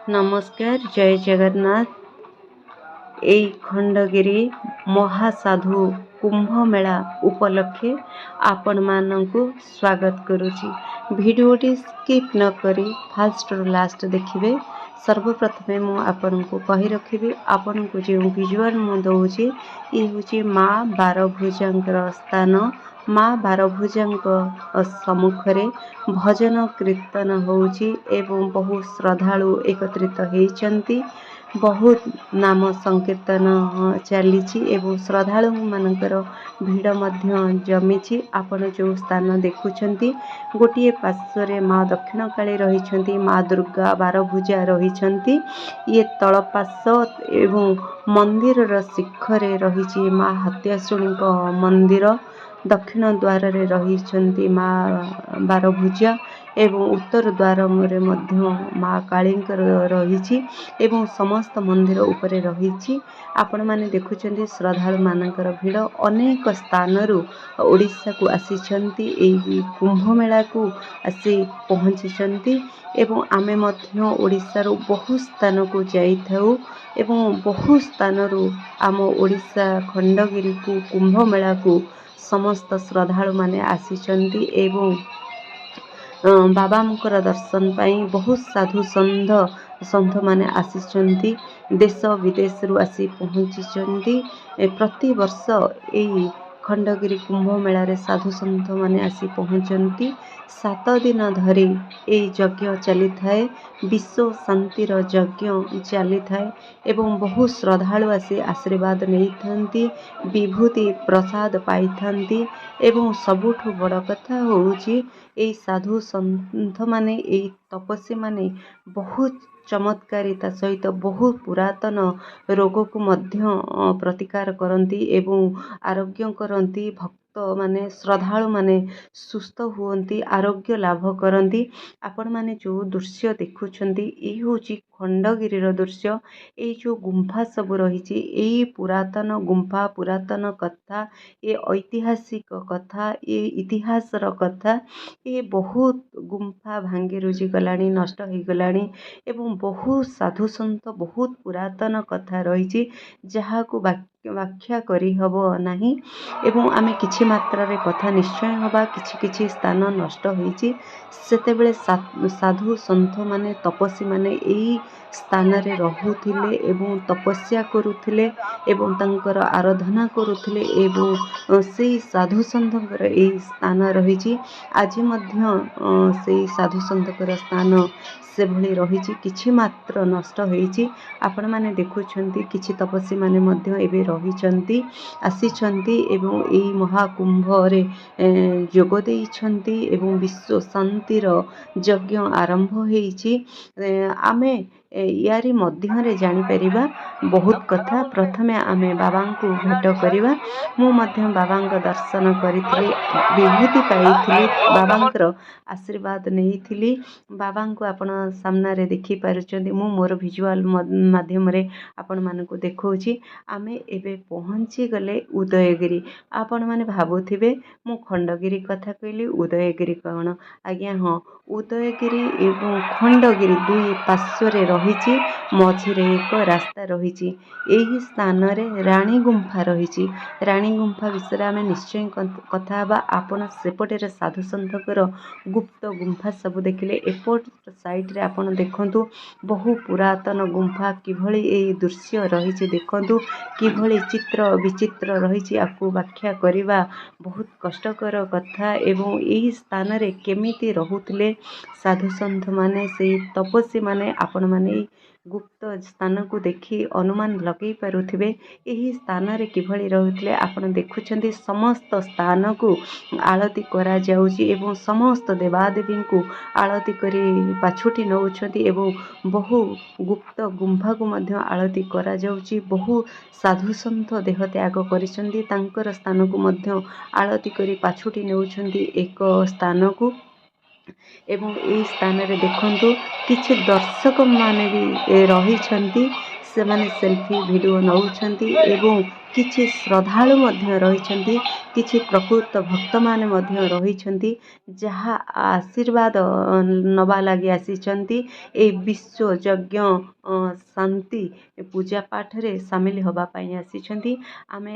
नमस्कार, जय जगन्नाथ। एई खंडगिरी महासाधु कुंभ मेला उपलक्षे आपण मानकु स्वागत करुछि। भिडियोटी स्किप न करी फास्ट रु लास्ट देखिबे। सर्वप्रथमे मु आपनकु कहि रखिबे, आपनकु जे विजुअल मु दउछि ई होछि माँ बारभुजांकर स्थान। माँ बारभुजांक सम्मुखरे भजन कीर्तन होउछि एवं बहु श्रद्धालु एकत्रित हेइचंती। बहुत नाम संकीर्तन चलीछि एवं श्रद्धालु मानकर भीड़ मध्य जमीछि। आपण जो स्थान देखुछंती गोटिए पार्श्वरे माँ दक्षिण काली रहिछंती, माँ दुर्गा बारभुजा रहिछंती। ये तळ पार्श्व एवं मंदिर शिखरे रहिछि माँ हत्याशुणीक मंदिर। दक्षिण द्वार रे रहिछंती माँ बारभुजा एवं उत्तर द्वार रे मध्य माँ कालींकर रहिछि एवं समस्त मंदिर उपरे रहिछि। आपण माने देखुछंती श्रद्धालु मानकर भीड़ अनेक स्थानरु ओडिशा को आसीछंती, एई कुंभ मेला को आसी पहुंचीछंती एवं आमे मध्य ओडिशा रो बहु स्थान को जाइथाउ एवं बहु स्थानरु आम ओडिशा खंडगिरी को कुंभ मेला को समस्त श्रद्धालु माने आसीछंती एवं बाबा मुकर दर्शन पाई बहुत साधु संत माने आसीछंती। देश विदेश रु आसी पहुंचीछंती। प्रति वर्ष एई खंडगिरी कुंभ मेला रे साधु संत माने आसी पहुंचंती। 7 दिन धरी एई यज्ञ चली थाए, विश्व शांतिर यज्ञ चली थाए एवं बहु श्रद्धालु आसी आशीर्वाद नहीं थांती, विभूति प्रसाद पाई थांती एवं सबुठु बड़ कथा होउची एई साधु संत माने एई तपस्वी माने बहुत चमत्कारिता सहित बहुत पुरातन रोग को मध्य प्रतिकार करती एवं आरोग्य करती। भक्त माने श्रद्धालु माने सुस्थ हुअंती, आरोग्य लाभ करती। आपण माने जो दृश्य देखुछंती एई होची खंडगिरी रो दृश्य। एई जो गुंफा सब रहिछि एई पुरातन गुंफा, पुरातन कथा, ये ऐतिहासिक कथा, ये इतिहास रो कथा। ये बहुत गुंफा भांगी रुजी गलानी, नष्ट हो गलानी एवं बहुत साधु संत बहुत पुरातन कथा रहिछि जहा को व्याख्या करी हबो नाही एवं आमे किछि मात्रा रे कथा निश्चय हबा। किछि स्थान नष्ट होइछि, सेतेबेले साधु संत माने तपस्वी माने एई स्थान रे रहुथिले एवं तपस्या करुथिले एवं तांकर आराधना करुथिले एवं सेई साधु संतकर एई स्थान रहिछि। आज मध्य सेई साधु संतकर स्थान से भली रहिछि, किछि मात्र नष्ट होइछि। आपण माने देखुछंती किछि तपस्वी माने मध्य एबे रहिछंती, आसीछंती एवं एई महाकुंभ रे जोग देइछंती एवं विश्व शांतिर यज्ञ आरंभ होइछि। आमे यारी मध्य रे जानि परिबा बहुत कथा। प्रथमे आमे बाबा को भेट करिबा। मु मध्य बाबा दर्शन करिथिली, विभूति पाइथिली, बाबा आशीर्वाद नैथिली। बाबा को आपण सामना रे देखि पारुचंदी। मु मोर विजुअल माध्यम रे आपण मानको देखौछि। आमे एबे पहुंची गले उदयगिरी। आपण माने भाबुथिबे मु खंडगिरी कथा कहली, उदयगिरी कौन? आज्ञा हाँ, उदयगिरी एवं खंडगिरी दुई पार्श्व रे रहिछि, मझिरे एक रास्ता रहिछि। एही स्थान रे रानी गुंफा रहिछि। रानी गुंफा विषय आमे निश्चय कथा बा। आपण सेपटे रे साधु संतकर गुप्त गुंफा सब देखिले, एपट साइड रे आपण देखंतु बहु पुरातन गुंफा किभଳି एई दृश्य रहिछि। देखंतु किभଳି चित्र विचित्र रहिछि, आकु व्याख्या करिबा बहुत कष्टकर कथा। एवं एही स्थान रे केमिति रहुथिले साधु संत माने, सेई तपस्वी माने, आपण माने गुप्त स्थान को देखि अनुमान लगे पारुथिबे एही स्थान रे किभଳି रहुथिले। आपण देखुछंती समस्त स्थान को आळती करा जाउची एवं समस्त देवादेवी को आळती करी पाछुटी नउछंती एवं बहु गुप्त गुंफा को मध्य आळती करा जाउची। बहु साधु संत देह त्याग करिसंती, तांकर स्थान को मध्य आळती करी पाछुटी नउछंती एक स्थान को। एवं एई स्थान रे देखंतु किछि दर्शक माने भी रहिछंती, से माने सेल्फी वीडियो नउछंती एवं କିଛି ଶ୍ରଦ୍ଧାଳୁ ମଧ୍ୟ ରହିଛନ୍ତି, କିଛି ପ୍ରକୃତ ଭକ୍ତମାନେ ମଧ୍ୟ ରହିଛନ୍ତି ଯାହା ଆଶୀର୍ବାଦ ନେବା ଲାଗି ଆସିଛନ୍ତି। ଏହି ବିଶ୍ୱ ଯଜ୍ଞ ଶାନ୍ତି ପୂଜା ପାଠରେ ସାମିଲ ହେବା ପାଇଁ ଆସିଛନ୍ତି। ଆମେ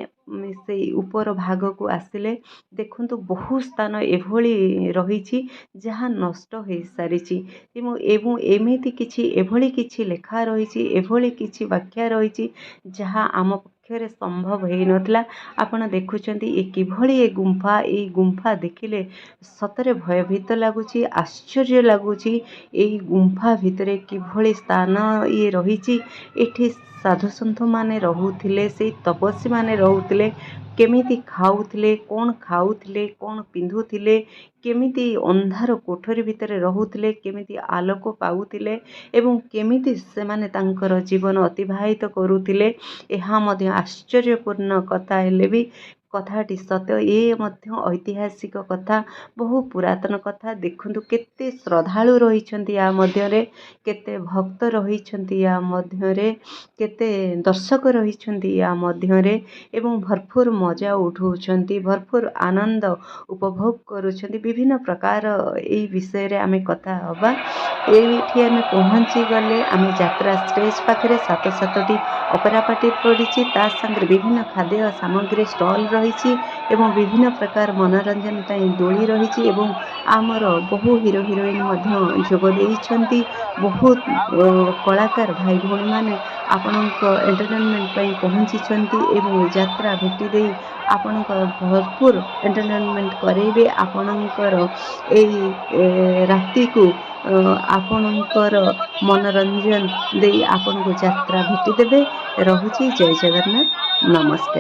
ସେଇ ଉପର ଭାଗକୁ ଆସିଲେ ଦେଖନ୍ତୁ ବହୁ ସ୍ଥାନ ଏଭଳି ରହିଛି ଯାହା ନଷ୍ଟ ହୋଇସାରିଛି ଏବଂ ଏମିତି କିଛି ଏଭଳି କିଛି ଲେଖା ରହିଛି, ଏଭଳି କିଛି ବ୍ୟାଖ୍ୟା ରହିଛି ଯାହା ଆମ ପକ୍ଷରେ ସମ୍ଭବ ହୋଇନଥିଲା। ଆପଣ ଦେଖୁଛନ୍ତି କିଭଳି ଏଇ ଗୁମ୍ଫା ଦେଖିଲେ ସତରେ ଭୟଭୀତ ଲାଗୁଛି, ଆଶ୍ଚର୍ଯ୍ୟ ଲାଗୁଛି। ଏଇ ଗୁମ୍ଫା ଭିତରେ କିଭଳି ସ୍ଥାନ ରହିଛି, ଏଠି ସାଧୁସନ୍ଥମାନେ ରହୁଥିଲେ, ସେଇ ତପସ୍ୱୀମାନେ ରହୁଥିଲେ, କେମିତି ଖାଉଥିଲେ, କ'ଣ ପିନ୍ଧୁଥିଲେ, କେମିତି ଅନ୍ଧାର କୋଠରୀ ଭିତରେ ରହୁଥିଲେ, କେମିତି ଆଲୋକ ପାଉଥିଲେ ଏବଂ କେମିତି ସେମାନେ ତାଙ୍କର ଜୀବନ ଅତିବାହିତ କରୁଥିଲେ, ଏହା ମଧ୍ୟ ଆଶ୍ଚର୍ଯ୍ୟପୂର୍ଣ୍ଣ କଥା ହେଲେ ବି କଥାଟି ସତ୍ୟ। ଏ ମଧ୍ୟ ଐତିହାସିକ କଥା, ବହୁ ପୁରାତନ କଥା। ଦେଖନ୍ତୁ କେତେ ଶ୍ରଦ୍ଧାଳୁ ରହିଛନ୍ତି ୟା ମଧ୍ୟରେ, କେତେ ଭକ୍ତ ରହିଛନ୍ତି ୟା ମଧ୍ୟରେ, କେତେ ଦର୍ଶକ ରହିଛନ୍ତି ୟା ମଧ୍ୟରେ ଏବଂ ଭରପୁର ମଜା ଉଠାଉଛନ୍ତି, ଭରପୁର ଆନନ୍ଦ ଉପଭୋଗ କରୁଛନ୍ତି। ବିଭିନ୍ନ ପ୍ରକାର ଏହି ବିଷୟରେ ଆମେ କଥା ହେବା। ଏଇଠି ଆମେ ପହଞ୍ଚିଗଲେ ଆମେ ଯାତ୍ରା ଷ୍ଟେଜ ପାଖରେ 7ଟି ଅପେରା ପାର୍ଟି ପଡ଼ିଛି, ତା ସାଙ୍ଗରେ ବିଭିନ୍ନ ଖାଦ୍ୟ ସାମଗ୍ରୀ ଷ୍ଟଲ୍ ରହିଛି ଏବଂ ବିଭିନ୍ନ ପ୍ରକାର ମନୋରଞ୍ଜନ ପାଇଁ ଦୋଳି ରହିଛି ଏବଂ ଆମର ବହୁ ହିରୋ ହିରୋଇନ୍ ମଧ୍ୟ ଯୋଗ ଦେଇଛନ୍ତି। ବହୁତ କଳାକାର ଭାଇ ଭଉଣୀମାନେ ଆପଣଙ୍କ ଏଣ୍ଟରଟେନମେଣ୍ଟ ପାଇଁ ପହଞ୍ଚିଛନ୍ତି ଏବଂ ଯାତ୍ରା ଭେଟି ଦେଇ ଆପଣଙ୍କର ଭରପୁର ଏଣ୍ଟରଟେନମେଣ୍ଟ କରାଇବେ। ଆପଣଙ୍କର ଏଇ ରାତିକୁ ଆପଣଙ୍କର ମନୋରଞ୍ଜନ ଦେଇ ଆପଣଙ୍କୁ ଯାତ୍ରା ଭେଟି ଦେବେ। ରହୁଛି। ଜୟ ଜଗନ୍ନାଥ, ନମସ୍କାର।